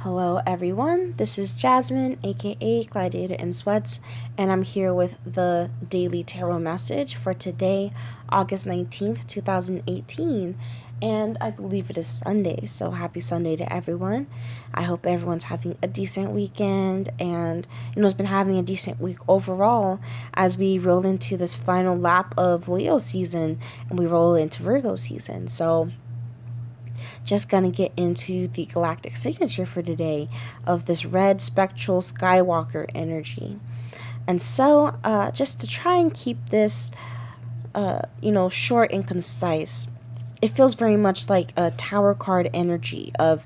Hello everyone, this is Jasmine, aka Gladiatorinsweats, and I'm here with the daily tarot message for today, August 19th, 2018, and I believe it is Sunday, so happy Sunday to everyone. I hope everyone's having a decent weekend and, has been having a decent week overall as we roll into this final lap of Leo season and we roll into Virgo season, so just gonna get into the galactic signature for today of this red spectral Skywalker energy. And so, just to try and keep this, short and concise, it feels very much like a tower card energy of,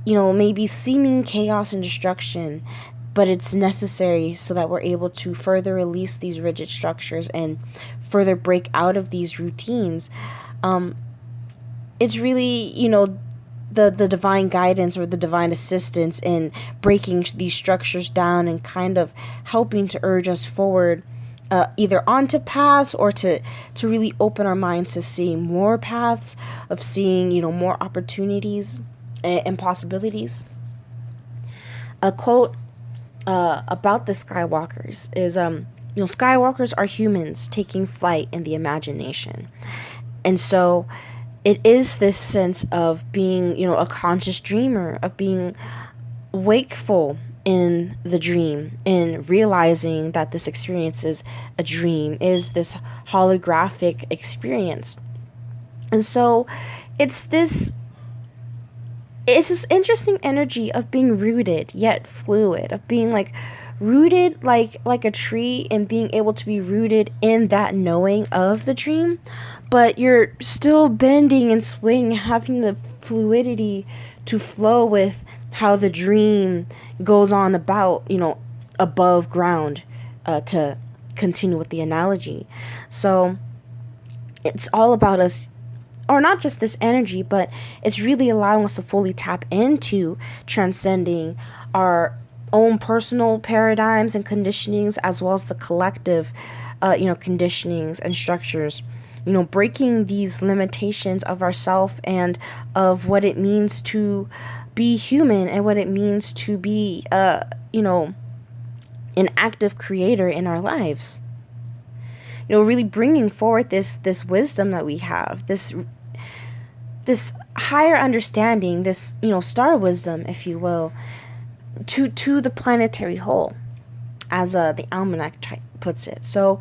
maybe seeming chaos and destruction, but it's necessary so that we're able to further release these rigid structures and further break out of these routines. It's really, the divine guidance or the divine assistance in breaking these structures down and kind of helping to urge us forward, either onto paths or to really open our minds to seeing more paths, of seeing, more opportunities and possibilities. A quote about the Skywalkers is, Skywalkers are humans taking flight in the imagination. And so it is this sense of being, a conscious dreamer, of being wakeful in the dream, in realizing that this experience is a dream, is this holographic experience. And so it's this interesting energy of being rooted yet fluid, of being rooted like a tree and being able to be rooted in that knowing of the dream, but you're still bending and swinging, having the fluidity to flow with how the dream goes on about, above ground, to continue with the analogy. So it's all about us, or not just this energy, but it's really allowing us to fully tap into transcending our own personal paradigms and conditionings, as well as the collective, conditionings and structures, breaking these limitations of ourself and of what it means to be human and what it means to be, an active creator in our lives. Really bringing forward this wisdom that we have, this higher understanding, this, star wisdom, if you will, to the planetary whole, as the almanac puts it. So,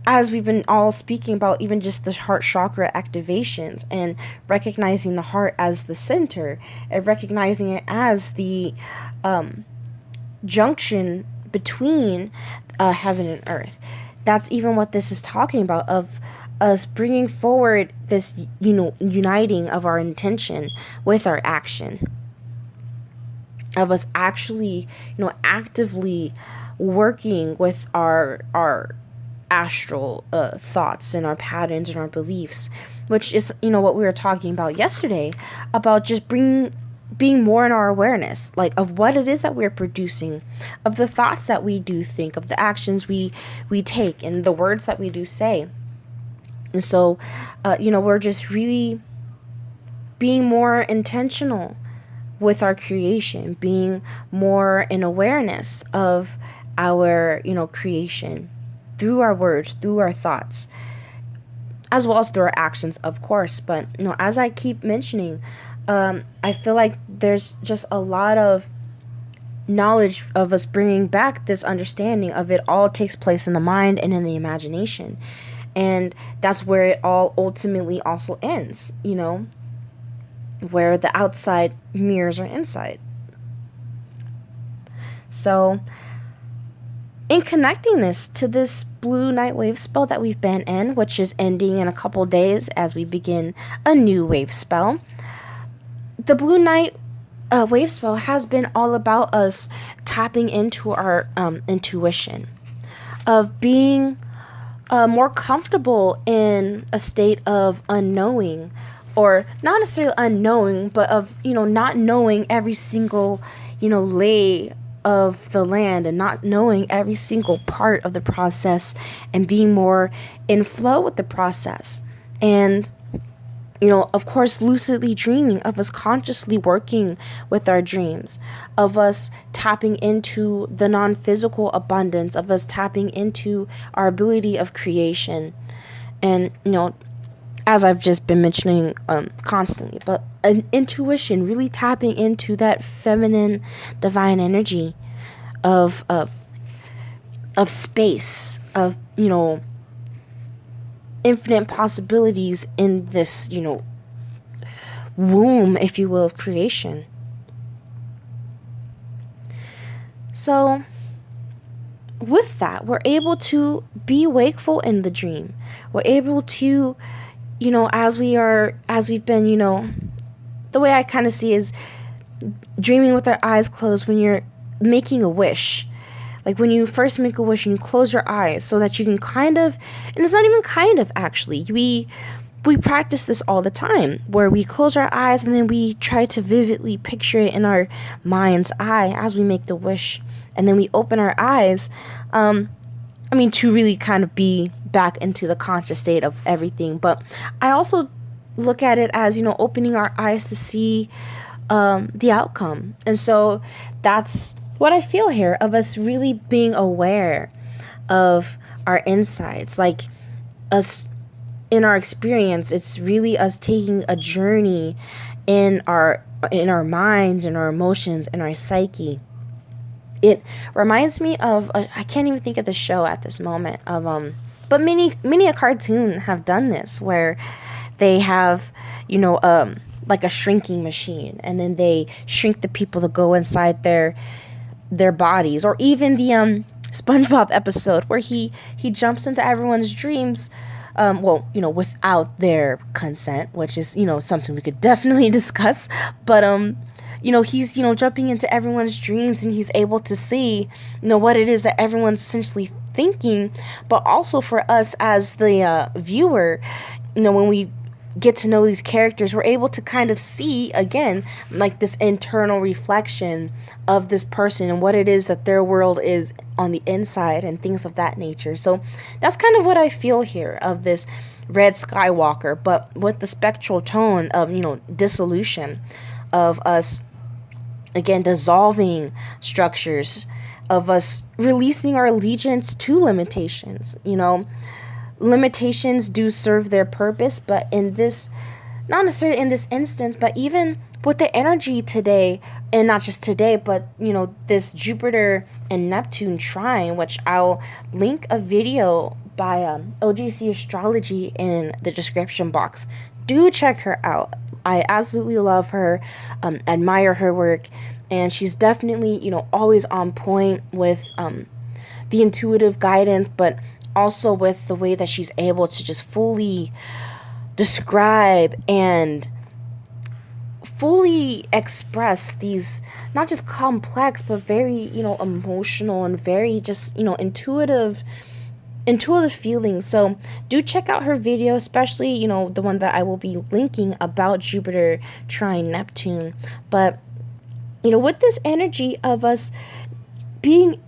as we've been all speaking about, even just the heart chakra activations and recognizing the heart as the center and recognizing it as the junction between heaven and earth. That's even what this is talking about, of us bringing forward this, uniting of our intention with our action, of us actually, actively working with our astral thoughts and our patterns and our beliefs, which is, what we were talking about yesterday, about just being more in our awareness, of what it is that we're producing, of the thoughts that we do think, of the actions we take, and the words that we do say. And so, we're just really being more intentional with our creation, being more in awareness of our, creation through our words, through our thoughts, as well as through our actions, of course. But, as I keep mentioning, I feel like there's just a lot of knowledge of us bringing back this understanding of it all takes place in the mind and in the imagination. And that's where it all ultimately also ends, where the outside mirrors our inside. So, in connecting this to this blue night wave spell that we've been in, which is ending in a couple days as we begin a new wave spell, the blue night wave spell has been all about us tapping into our intuition, of being more comfortable in a state of unknowing, or not necessarily unknowing, but of, not knowing every single, lay of the land and not knowing every single part of the process, and being more in flow with the process. And of course, lucidly dreaming, of us consciously working with our dreams, of us tapping into the non-physical abundance, of us tapping into our ability of creation. And, as I've just been mentioning constantly, but an intuition, really tapping into that feminine divine energy of space, of, infinite possibilities in this, womb, if you will, of creation. So with that, we're able to be wakeful in the dream. We're able to, as we've been, the way I kind of see is dreaming with our eyes closed when you're making a wish. Like when you first make a wish and you close your eyes so that you can kind of, and it's not even kind of actually, we practice this all the time where we close our eyes and then we try to vividly picture it in our mind's eye as we make the wish. And then we open our eyes, to really kind of be back into the conscious state of everything. But I also look at it as, opening our eyes to see the outcome. And so that's what I feel here, of us really being aware of our insides. Like us in our experience, it's really us taking a journey in our minds and our emotions and our psyche. It reminds me of I can't even think of the show at this moment of but many a cartoon have done this, where they have like a shrinking machine, and then they shrink the people that go inside their bodies. Or even the SpongeBob episode where he jumps into everyone's dreams, without their consent, which is something we could definitely discuss. But he's jumping into everyone's dreams, and he's able to see what it is that everyone's essentially thinking. But also for us as the viewer, when we get to know these characters, we're able to kind of see again like this internal reflection of this person and what it is that their world is on the inside and things of that nature. So that's kind of what I feel here of this Red Skywalker, but with the spectral tone of dissolution, of us again dissolving structures, of us releasing our allegiance to limitations. Limitations do serve their purpose, but in this, not necessarily in this instance, but even with the energy today, and not just today, but this Jupiter and Neptune trine, which I'll link a video by OGC Astrology in the description box. Do check her out. I absolutely love her, admire her work, and she's definitely always on point with the intuitive guidance, but also with the way that she's able to just fully describe and fully express these not just complex but very emotional and very just intuitive feelings. So do check out her video, especially the one that I will be linking about Jupiter trine Neptune. But with this energy of us being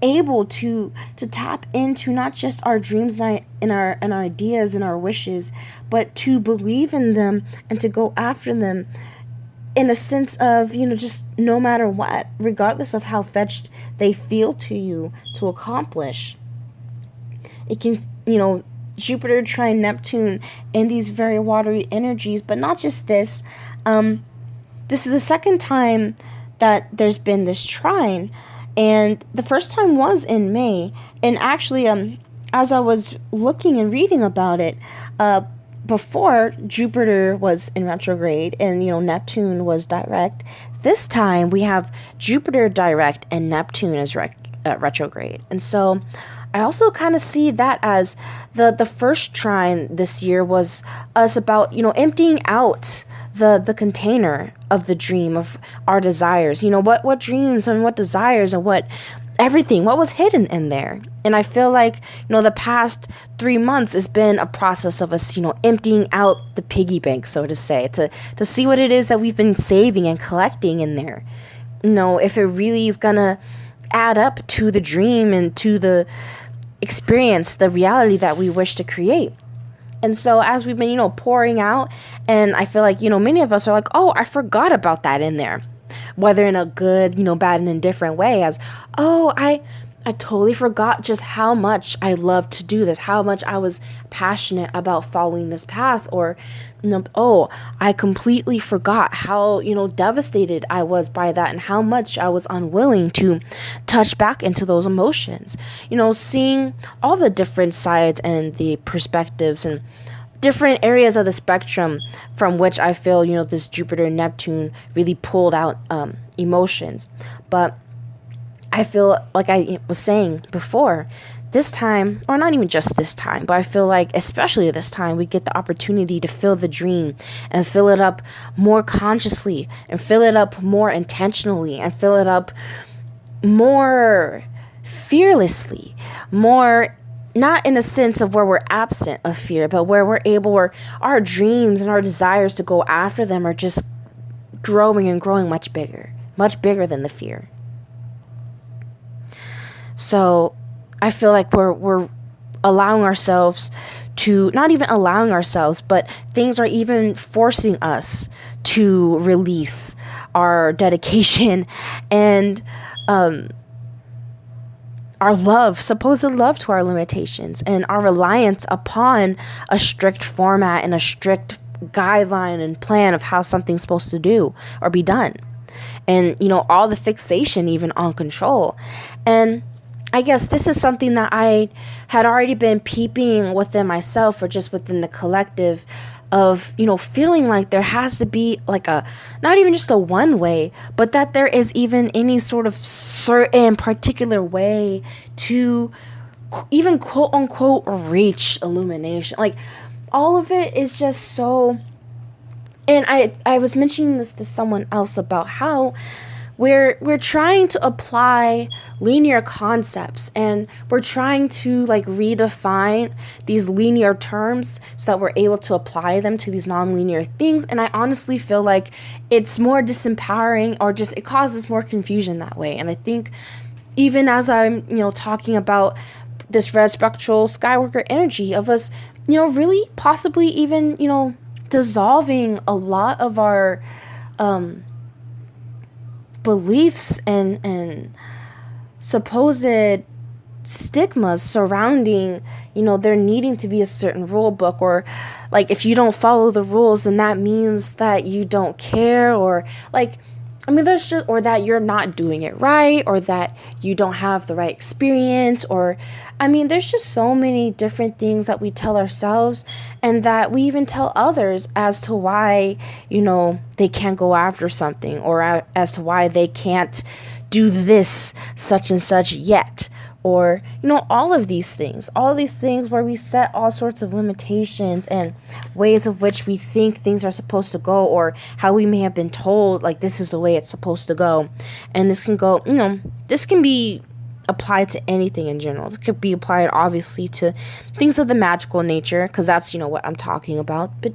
able to tap into not just our dreams and our ideas and our wishes, but to believe in them and to go after them in a sense of just no matter what, regardless of how fetched they feel to you to accomplish. It can Jupiter trine Neptune and these very watery energies. But not just this, this is the second time that there's been this trine. And the first time was in May. And actually, as I was looking and reading about it, before Jupiter was in retrograde and, Neptune was direct, this time we have Jupiter direct and Neptune is retrograde. And so I also kind of see that as the first trine this year was us about, emptying out the container of the dream of our desires. What dreams and what desires and what everything, what was hidden in there. And I feel like, the past 3 months has been a process of us, emptying out the piggy bank, so to say, to see what it is that we've been saving and collecting in there. If it really is gonna add up to the dream and to the experience, the reality that we wish to create. And so as we've been, pouring out, and I feel like, many of us are like, oh, I forgot about that in there. Whether in a good, bad and indifferent way, as, oh, I totally forgot just how much I loved to do this, how much I was passionate about following this path, or, oh, I completely forgot how, devastated I was by that and how much I was unwilling to touch back into those emotions. Seeing all the different sides and the perspectives and different areas of the spectrum from which I feel, this Jupiter and Neptune really pulled out emotions. But I feel like I was saying before, this time, or not even just this time, but I feel like especially this time, we get the opportunity to fill the dream and fill it up more consciously and fill it up more intentionally and fill it up more fearlessly, more not in a sense of where we're absent of fear, but where we're able, where our dreams and our desires to go after them are just growing and growing much bigger than the fear. So I feel like we're allowing ourselves to, not even allowing ourselves, but things are even forcing us to release our dedication and our supposed love to our limitations and our reliance upon a strict format and a strict guideline and plan of how something's supposed to do or be done. And, all the fixation even on control. And I guess this is something that I had already been peeping within myself or just within the collective of, feeling like there has to be like not even just a one way, but that there is even any sort of certain particular way to even quote unquote reach illumination. Like all of it is just so, and I was mentioning this to someone else about how we're trying to apply linear concepts and we're trying to like redefine these linear terms so that we're able to apply them to these nonlinear things. And I honestly feel like it's more disempowering, or just it causes more confusion that way. And I think even as I'm, talking about this red spectral Skywalker energy of us, really possibly even, dissolving a lot of our beliefs and supposed stigmas surrounding, there needing to be a certain rule book, or like if you don't follow the rules, then that means that you don't care, or like, there's just, or that you're not doing it right, or that you don't have the right experience, or, there's just so many different things that we tell ourselves and that we even tell others as to why, they can't go after something, or as to why they can't do this, such and such yet. Or, all of these things where we set all sorts of limitations and ways of which we think things are supposed to go, or how we may have been told, like, this is the way it's supposed to go. And this can go, this can be applied to anything in general. This could be applied, obviously, to things of the magical nature, because that's, what I'm talking about. But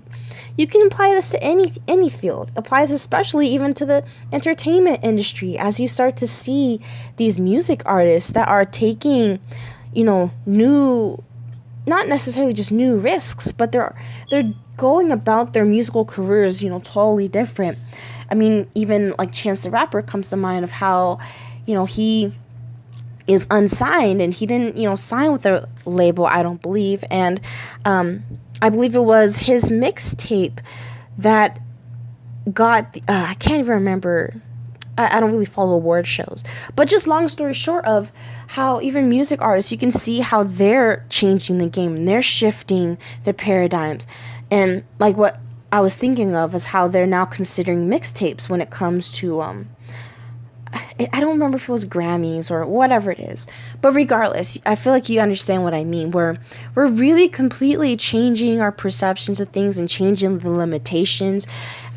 you can apply this to any field. Apply this especially even to the entertainment industry, as you start to see these music artists that are taking, new, not necessarily just new risks, but they're going about their musical careers, totally different. Even like Chance the Rapper comes to mind of how, he is unsigned and he didn't, sign with a label, I don't believe. And I believe it was his mixtape that got, I can't even remember. I don't really follow award shows. But just long story short of how even music artists, you can see how they're changing the game and they're shifting the paradigms. And like what I was thinking of is how they're now considering mixtapes when it comes to I don't remember if it was Grammys or whatever it is. But regardless, I feel like you understand what I mean. We're really completely changing our perceptions of things and changing the limitations.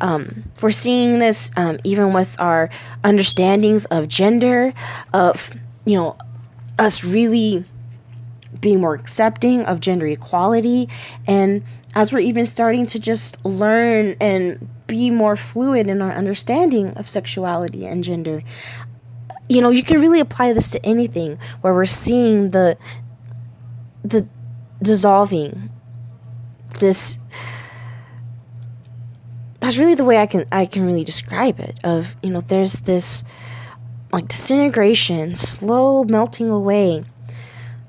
We're seeing this even with our understandings of gender, of, us really being more accepting of gender equality. And as we're even starting to just learn and be more fluid in our understanding of sexuality and gender, you can really apply this to anything where we're seeing the dissolving this, that's really the way I can really describe it. Of, there's this like disintegration, slow melting away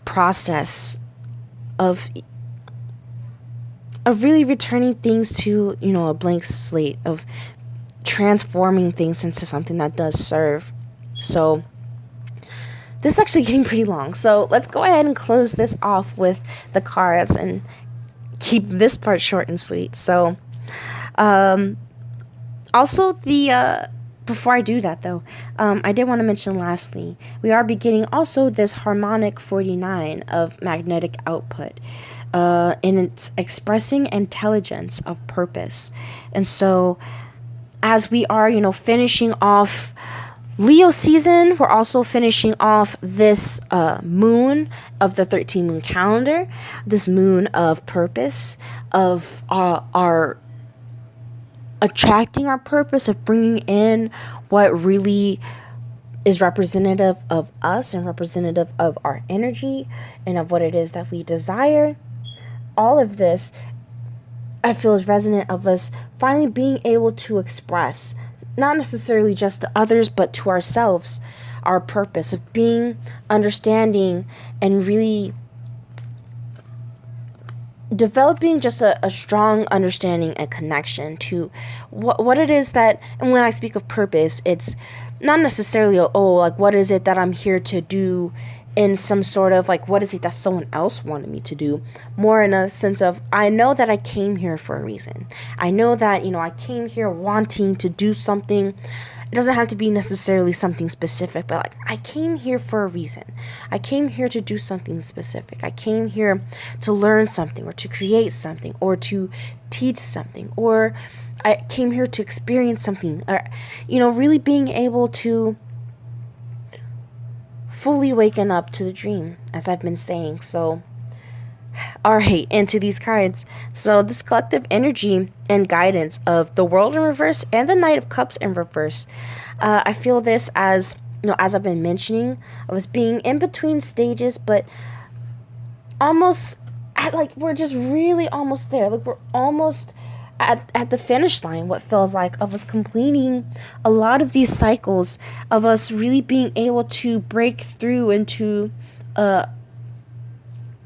process of really returning things to, a blank slate, of transforming things into something that does serve. So this is actually getting pretty long. So let's go ahead and close this off with the cards and keep this part short and sweet. So also before I do that though, I did want to mention lastly, we are beginning also this harmonic 49 of magnetic output. In its expressing intelligence of purpose. And so as we are, finishing off Leo season, we're also finishing off this moon of the 13 moon calendar, this moon of purpose, of our attracting our purpose, of bringing in what really is representative of us and representative of our energy and of what it is that we desire. All of this, I feel, is resonant of us finally being able to express, not necessarily just to others, but to ourselves, our purpose of being, understanding, and really developing just a strong understanding and connection to what it is that, and when I speak of purpose, it's not necessarily, what is it that I'm here to do in some sort of what is it that someone else wanted me to do, more in a sense of, I know that I came here for a reason. I know that, I came here wanting to do something. It doesn't have to be necessarily something specific, but I came here for a reason. I came here to do something specific. I came here to learn something, or to create something, or to teach something, or I came here to experience something, or, really being able to fully waken up to the dream, as I've been saying. So, all right, into these cards. So this collective energy and guidance of the World in reverse and the Knight of Cups in reverse. I feel this as, as I've been mentioning, I was being in between stages, but almost at we're just really almost there. We're almost at the finish line, what feels like, of us completing a lot of these cycles, of us really being able to break through into not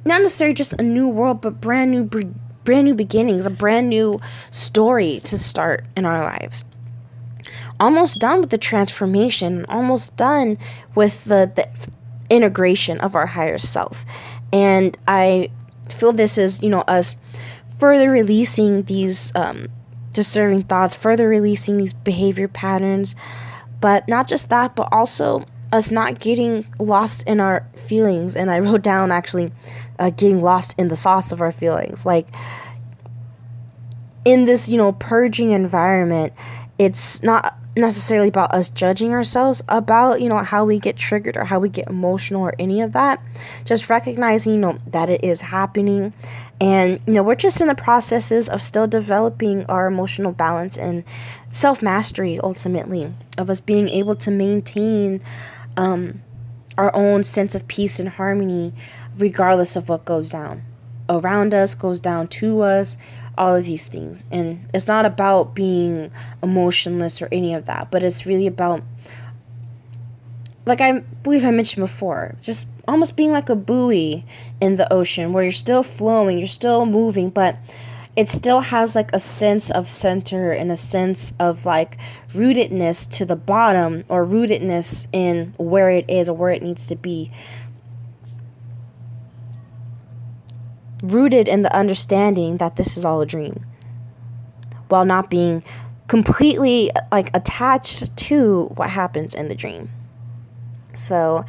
necessarily just a new world, but brand new beginnings, a brand new story to start in our lives. Almost done with the transformation, almost done with the integration of our higher self. And I feel this is, us further releasing these disturbing thoughts, further releasing these behavior patterns. But not just that, but also us not getting lost in our feelings. And I wrote down, actually, getting lost in the sauce of our feelings. In this, purging environment, it's not necessarily about us judging ourselves about, how we get triggered or how we get emotional or any of that. Just recognizing, that it is happening. And, we're just in the processes of still developing our emotional balance and self-mastery, ultimately, of us being able to maintain our own sense of peace and harmony, regardless of what goes down around us, goes down to us, all of these things. And it's not about being emotionless or any of that, but it's really about, I believe I mentioned before, just almost being like a buoy in the ocean, where you're still flowing, you're still moving, but it still has a sense of center and a sense of rootedness to the bottom, or rootedness in where it is or where it needs to be. Rooted in the understanding that this is all a dream, while not being completely attached to what happens in the dream. So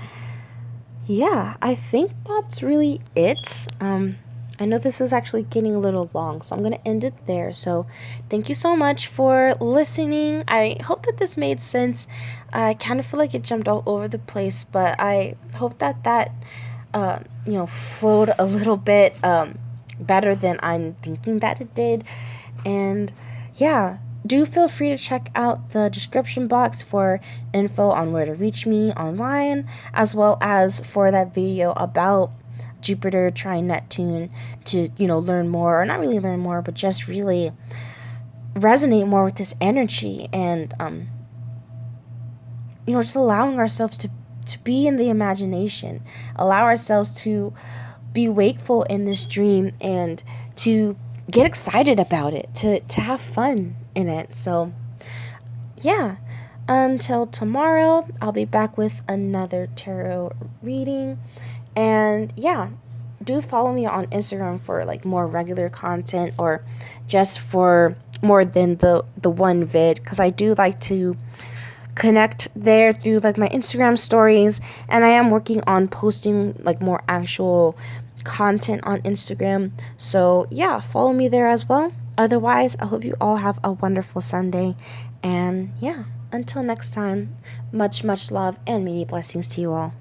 yeah, I think that's really it. I know this is actually getting a little long, so I'm going to end it there. So thank you so much for listening. I hope that this made sense. I kind of feel like it jumped all over the place, but I hope that flowed a little bit better than I'm thinking that it did. And yeah, do feel free to check out the description box for info on where to reach me online, as well as for that video about Jupiter trine Neptune to, learn more, or not really learn more, but just really resonate more with this energy, and just allowing ourselves to be in the imagination, allow ourselves to be wakeful in this dream, and to get excited about it, to have fun in it. So yeah, until tomorrow, I'll be back with another tarot reading. And yeah, do follow me on Instagram for like more regular content, or just for more than the one vid, because I do like to connect there through like my Instagram stories, and I am working on posting like more actual content on Instagram. So yeah, follow me there as well. Otherwise, I hope you all have a wonderful Sunday, and yeah, until next time, much love and many blessings to you all.